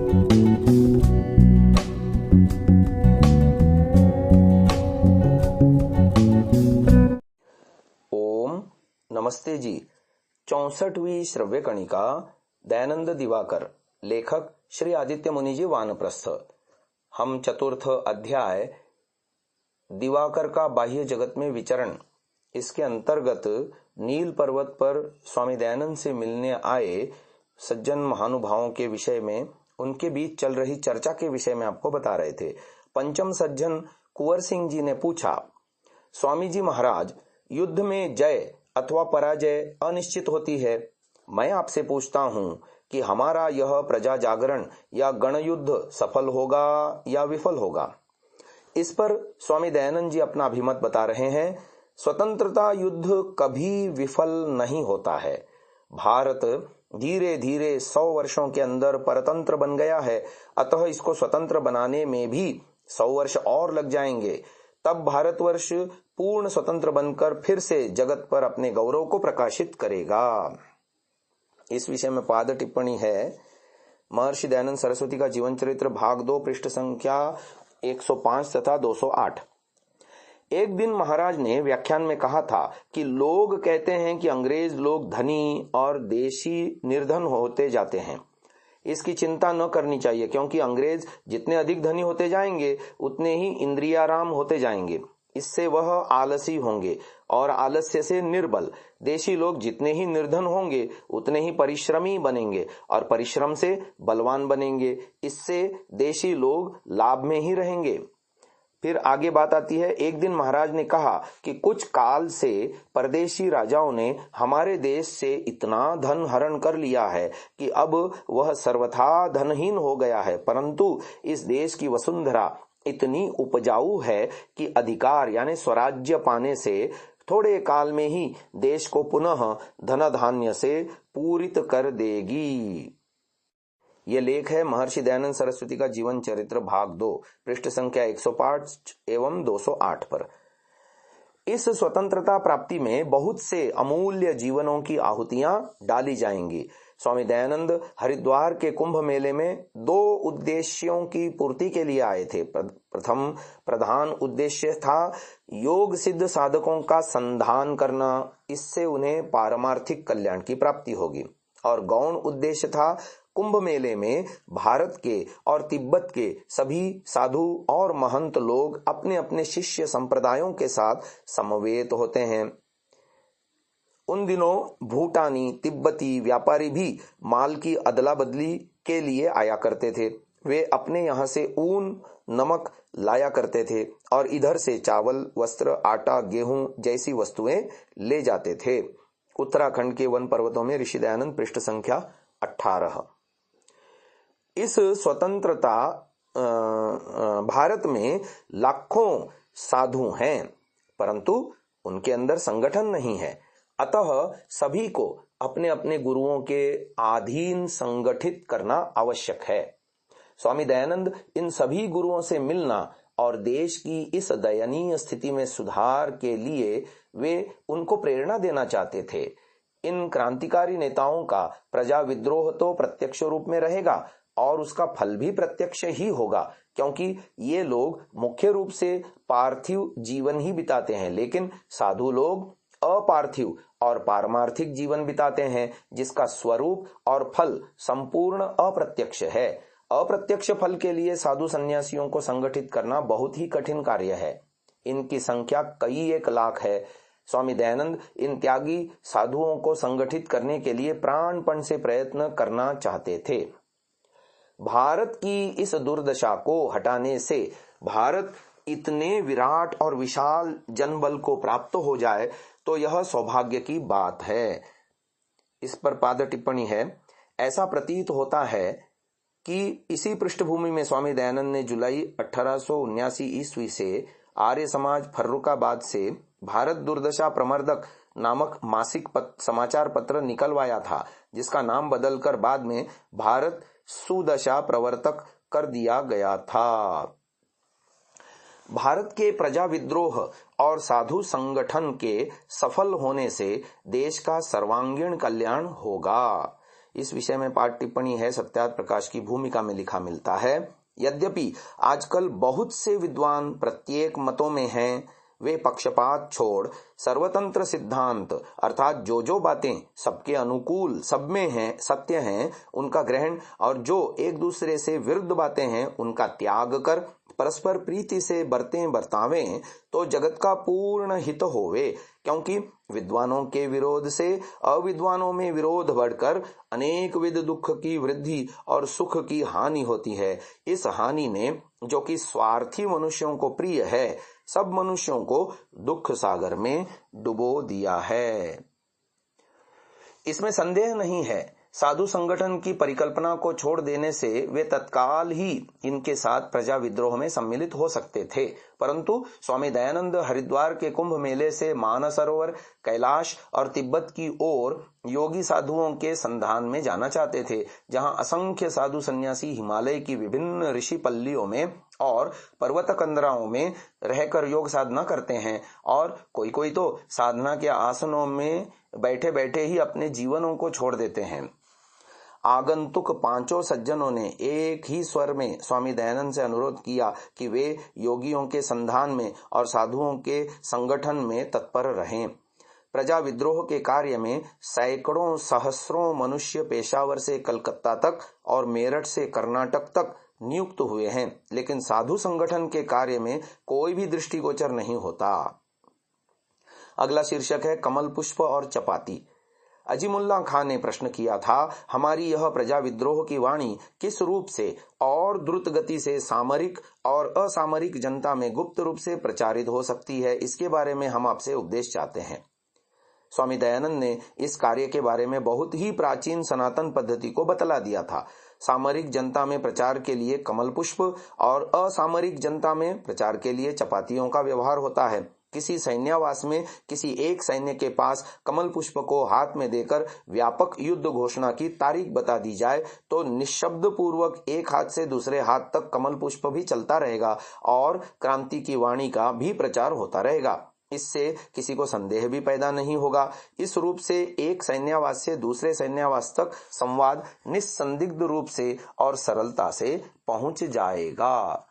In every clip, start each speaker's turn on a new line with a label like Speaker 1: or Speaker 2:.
Speaker 1: ओम नमस्ते जी। 64वीं श्रव्य कणिका दयानंद दिवाकर, लेखक श्री आदित्य मुनि जी वानप्रस्थ। हम चतुर्थ अध्याय दिवाकर का बाह्य जगत में विचरण, इसके अंतर्गत नील पर्वत पर स्वामी दयानंद से मिलने आए सज्जन महानुभावों के विषय में, उनके बीच चल रही चर्चा के विषय में आपको बता रहे थे। पंचम सज्जन कुंवर सिंह जी ने पूछा, स्वामी जी महाराज, युद्ध में जय अथवा पराजय अनिश्चित होती है। मैं आपसे पूछता हूं कि हमारा यह प्रजा जागरण या गण युद्ध सफल होगा या विफल होगा। इस पर स्वामी दयानंद जी अपना अभिमत बता रहे हैं। स्वतंत्रता युद्ध कभी विफल नहीं होता है। भारत धीरे धीरे 100 वर्षों के अंदर परतंत्र बन गया है, अतः इसको स्वतंत्र बनाने में भी 100 वर्ष और लग जाएंगे। तब भारतवर्ष पूर्ण स्वतंत्र बनकर फिर से जगत पर अपने गौरव को प्रकाशित करेगा। इस विषय में पाद टिप्पणी है महर्षि दयानंद सरस्वती का जीवन चरित्र भाग 2 पृष्ठ संख्या 105 तथा 208। एक दिन महाराज ने व्याख्यान में कहा था कि लोग कहते हैं कि अंग्रेज लोग धनी और देशी निर्धन होते जाते हैं। इसकी चिंता न करनी चाहिए, क्योंकि अंग्रेज जितने अधिक धनी होते जाएंगे उतने ही इंद्रियाराम होते जाएंगे। इससे वह आलसी होंगे और आलस्य से निर्बल। देशी लोग जितने ही निर्धन होंगे उतने ही परिश्रमी बनेंगे और परिश्रम से बलवान बनेंगे। इससे देशी लोग लाभ में ही रहेंगे। फिर आगे बात आती है, एक दिन महाराज ने कहा कि कुछ काल से परदेशी राजाओं ने हमारे देश से इतना धन हरण कर लिया है कि अब वह सर्वथा धनहीन हो गया है, परंतु इस देश की वसुंधरा इतनी उपजाऊ है कि अधिकार यानी स्वराज्य पाने से थोड़े काल में ही देश को पुनः धन धान्य से पूरित कर देगी। ये लेख है महर्षि दयानंद सरस्वती का जीवन चरित्र भाग 2 पृष्ठ संख्या 105 एवं 208 पर। इस स्वतंत्रता प्राप्ति में बहुत से अमूल्य जीवनों की आहुतियां डाली जाएंगी। स्वामी दयानंद हरिद्वार के कुंभ मेले में 2 उद्देश्यों की पूर्ति के लिए आए थे। प्रथम प्रधान उद्देश्य था योग सिद्ध साधकों का संधान करना, इससे उन्हें पारमार्थिक कल्याण की प्राप्ति होगी। और गौण उद्देश्य था कुंभ मेले में भारत के और तिब्बत के सभी साधु और महंत लोग अपने अपने शिष्य संप्रदायों के साथ समवेत होते हैं। उन दिनों भूटानी तिब्बती व्यापारी भी माल की अदला बदली के लिए आया करते थे। वे अपने यहाँ से ऊन नमक लाया करते थे और इधर से चावल वस्त्र आटा गेहूं जैसी वस्तुएं ले जाते थे। उत्तराखंड के वन पर्वतों में ऋषि दयानंद, पृष्ठ संख्या 18। इस स्वतंत्रता भारत में लाखों साधु हैं, परंतु उनके अंदर संगठन नहीं है। अतः सभी को अपने अपने गुरुओं के अधीन संगठित करना आवश्यक है। स्वामी दयानंद इन सभी गुरुओं से मिलना और देश की इस दयनीय स्थिति में सुधार के लिए वे उनको प्रेरणा देना चाहते थे। इन क्रांतिकारी नेताओं का प्रजा विद्रोह तो प्रत्यक्ष रूप में रहेगा और उसका फल भी प्रत्यक्ष ही होगा, क्योंकि ये लोग मुख्य रूप से पार्थिव जीवन ही बिताते हैं, लेकिन साधु लोग अपार्थिव और पारमार्थिक जीवन बिताते हैं, जिसका स्वरूप और फल संपूर्ण अप्रत्यक्ष है। अप्रत्यक्ष फल के लिए साधु सन्यासियों को संगठित करना बहुत ही कठिन कार्य है। इनकी संख्या कई 1 लाख है। स्वामी दयानंद इन त्यागी साधुओं को संगठित करने के लिए प्राणपण से प्रयत्न करना चाहते थे। भारत की इस दुर्दशा को हटाने से भारत इतने विराट और विशाल जनबल को प्राप्त हो जाए तो यह सौभाग्य की बात है। इस पर पाद टिप्पणी है, ऐसा प्रतीत होता है कि इसी पृष्ठभूमि में स्वामी दयानंद ने जुलाई 1879 ईस्वी से आर्य समाज फर्रुखाबाद से भारत दुर्दशा प्रमर्दक नामक मासिक समाचार पत्र निकलवाया था, जिसका नाम बदलकर बाद में भारत सुदशा प्रवर्तक कर दिया गया था। भारत के प्रजा विद्रोह और साधु संगठन के सफल होने से देश का सर्वांगीण कल्याण होगा। इस विषय में पाठ टिप्पणी है सत्यार्थ प्रकाश की भूमिका में लिखा मिलता है। यद्यपि आजकल बहुत से विद्वान प्रत्येक मतों में हैं, वे पक्षपात छोड़ सर्वतंत्र सिद्धांत अर्थात जो बातें सबके अनुकूल सब में हैं सत्य हैं उनका ग्रहण, और जो एक दूसरे से विरुद्ध बातें हैं उनका त्याग कर परस्पर प्रीति से बरतावें तो जगत का पूर्ण हित होवे। क्योंकि विद्वानों के विरोध से अविद्वानों में विरोध बढ़कर अनेक विध दुख की वृद्धि और सुख की हानि होती है। इस हानि ने, जो कि स्वार्थी मनुष्यों को प्रिय है, सब मनुष्यों को दुख सागर में डुबो दिया है। इसमें संदेह नहीं है, साधु संगठन की परिकल्पना को छोड़ देने से वे तत्काल ही इनके साथ प्रजा विद्रोह में सम्मिलित हो सकते थे, परंतु स्वामी दयानंद हरिद्वार के कुंभ मेले से मानसरोवर, कैलाश और तिब्बत की ओर योगी साधुओं के संधान में जाना चाहते थे, जहां असंख्य साधु सन्यासी हिमालय की विभिन्न ऋषि पल्लियों में और पर्वत कंदराओं में रहकर योग साधना करते हैं, और कोई तो साधना के आसनों में बैठे बैठे ही अपने जीवनों को छोड़ देते हैं। आगंतुक पांचों सज्जनों ने एक ही स्वर में स्वामी दयानंद से अनुरोध किया कि वे योगियों के संधान में और साधुओं के संगठन में तत्पर रहें। प्रजा विद्रोह के कार्य में सैकड़ों सहस्रों मनुष्य पेशावर से कलकत्ता तक और मेरठ से कर्नाटक तक नियुक्त हुए हैं, लेकिन साधु संगठन के कार्य में कोई भी दृष्टिगोचर नहीं होता। अगला शीर्षक है कमल पुष्प और चपाती। अजीमुल्ला खां ने प्रश्न किया था, हमारी यह प्रजा विद्रोह की वाणी किस रूप से और द्रुत गति से सामरिक और असामरिक जनता में गुप्त रूप से प्रचारित हो सकती है, इसके बारे में हम आपसे उपदेश चाहते हैं। स्वामी दयानंद ने इस कार्य के बारे में बहुत ही प्राचीन सनातन पद्धति को बतला दिया था। सामरिक जनता में प्रचार के लिए कमल पुष्प और असामरिक जनता में प्रचार के लिए चपातियों का व्यवहार होता है। किसी सैन्यावास में किसी एक सैन्य के पास कमल पुष्प को हाथ में देकर व्यापक युद्ध घोषणा की तारीख बता दी जाए तो निशब्द पूर्वक एक हाथ से दूसरे हाथ तक कमल पुष्प भी चलता रहेगा और क्रांति की वाणी का भी प्रचार होता रहेगा। इससे किसी को संदेह भी पैदा नहीं होगा। इस रूप से एक सैन्यावास से दूसरे सैन्यावास तक संवाद निस्संदिग्ध रूप से और सरलता से पहुंच जाएगा।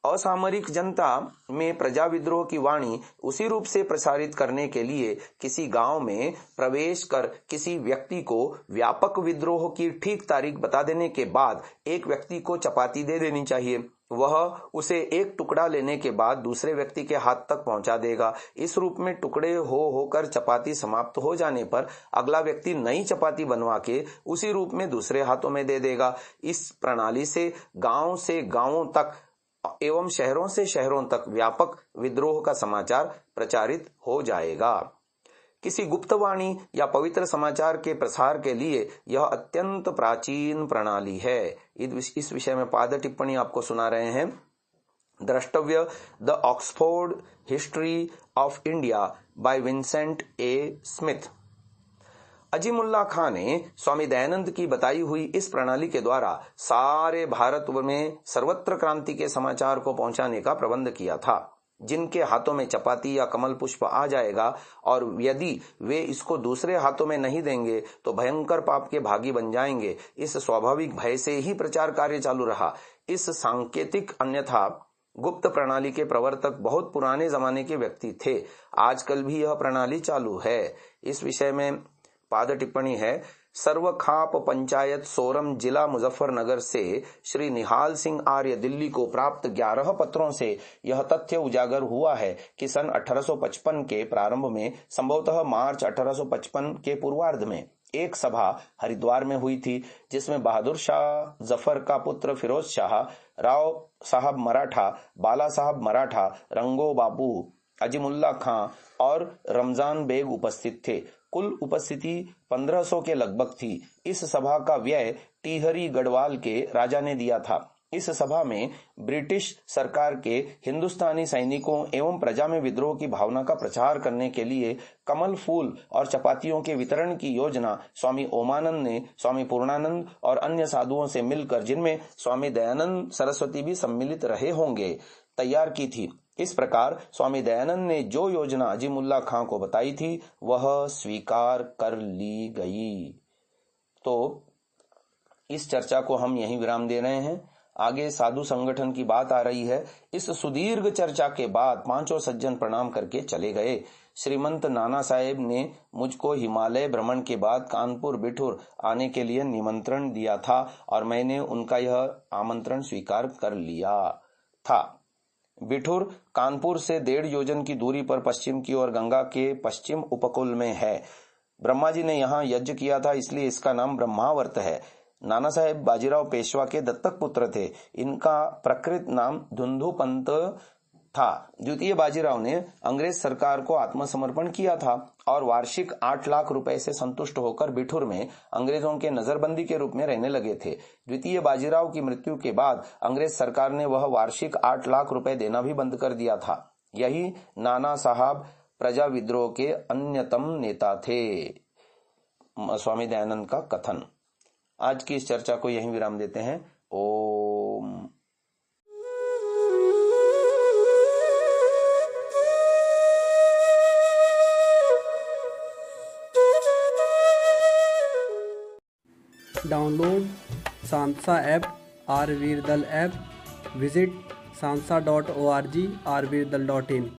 Speaker 1: असामरिक जनता में प्रजा विद्रोह की वाणी उसी रूप से प्रसारित करने के लिए किसी गांव में प्रवेश कर किसी व्यक्ति को व्यापक विद्रोह की ठीक तारीख बता देने के बाद एक व्यक्ति को चपाती दे देनी चाहिए। वह उसे एक टुकड़ा लेने के बाद दूसरे व्यक्ति के हाथ तक पहुंचा देगा। इस रूप में टुकड़े होकर चपाती समाप्त हो जाने पर अगला व्यक्ति नई चपाती बनवा के उसी रूप में दूसरे हाथों में दे देगा। इस प्रणाली से गांवों तक एवं शहरों से शहरों तक व्यापक विद्रोह का समाचार प्रचारित हो जाएगा। किसी गुप्तवाणी या पवित्र समाचार के प्रसार के लिए यह अत्यंत प्राचीन प्रणाली है। इस विषय में पाद टिप्पणी आपको सुना रहे हैं। द्रष्टव्य the Oxford history of India by Vincent A Smith. Azimullah Khan ने स्वामी दयानंद की बताई हुई इस प्रणाली के द्वारा सारे भारत में सर्वत्र क्रांति के समाचार को पहुंचाने का प्रबंध किया था। जिनके हाथों में चपाती या कमल पुष्प आ जाएगा और यदि वे इसको दूसरे हाथों में नहीं देंगे तो भयंकर पाप के भागी बन जाएंगे। इस स्वाभाविक भय से ही प्रचार कार्य चालू रहा। इस सांकेतिक अन्यथा गुप्त प्रणाली के प्रवर्तक बहुत पुराने जमाने के व्यक्ति थे। आजकल भी यह प्रणाली चालू है। इस विषय में पाद टिप्पणी है। सर्वखाप पंचायत सोरम जिला मुजफ्फरनगर से श्री निहाल सिंह आर्य दिल्ली को प्राप्त 11 पत्रों से यह तथ्य उजागर हुआ है कि सन 1855 के प्रारंभ में, संभवतः मार्च 1855 के पूर्वार्ध में, एक सभा हरिद्वार में हुई थी जिसमें बहादुर शाह जफर का पुत्र फिरोज शाह, राव साहब मराठा, बाला साहब मराठा, रंगो बापू, अजीमुल्ला खां और रमजान बेग उपस्थित थे। कुल उपस्थिति 1500 के लगभग थी। इस सभा का व्यय टीहरी गढ़वाल के राजा ने दिया था। इस सभा में ब्रिटिश सरकार के हिंदुस्तानी सैनिकों एवं प्रजा में विद्रोह की भावना का प्रचार करने के लिए कमल फूल और चपातियों के वितरण की योजना स्वामी ओमानंद ने स्वामी पूर्णानंद और अन्य साधुओं से मिलकर, जिनमें स्वामी दयानंद सरस्वती भी सम्मिलित रहे होंगे, तैयार की थी। इस प्रकार स्वामी दयानंद ने जो योजना अजीमुल्ला खां को बताई थी वह स्वीकार कर ली गई। तो इस चर्चा को हम यहीं विराम दे रहे हैं। आगे साधु संगठन की बात आ रही है। इस सुदीर्घ चर्चा के बाद पांचों सज्जन प्रणाम करके चले गए। श्रीमंत नाना साहेब ने मुझको हिमालय भ्रमण के बाद कानपुर बिठूर आने के लिए निमंत्रण दिया था और मैंने उनका यह आमंत्रण स्वीकार कर लिया था। बिठूर कानपुर से 1.5 योजन की दूरी पर पश्चिम की ओर गंगा के पश्चिम उपकूल में है। ब्रह्मा जी ने यहाँ यज्ञ किया था, इसलिए इसका नाम ब्रह्मावर्त है। नाना साहेब बाजीराव पेशवा के दत्तक पुत्र थे। इनका प्रकृत नाम धुंधु पंत था। द्वितीय बाजीराव ने अंग्रेज सरकार को आत्मसमर्पण किया था और वार्षिक 8 लाख रुपए से संतुष्ट होकर बिठूर में अंग्रेजों के नजरबंदी के रूप में रहने लगे थे। द्वितीय बाजीराव की मृत्यु के बाद अंग्रेज सरकार ने वह वार्षिक 8 लाख रुपए देना भी बंद कर दिया था। यही नाना साहब प्रजा विद्रोह के अन्यतम नेता थे। स्वामी दयानंद का कथन। आज की इस चर्चा को यहीं विराम देते हैं। ओम।
Speaker 2: डाउनलोड सांसा ऐप, आरवीरदल ऐप, विजिट sansa.org, rvirdal.in।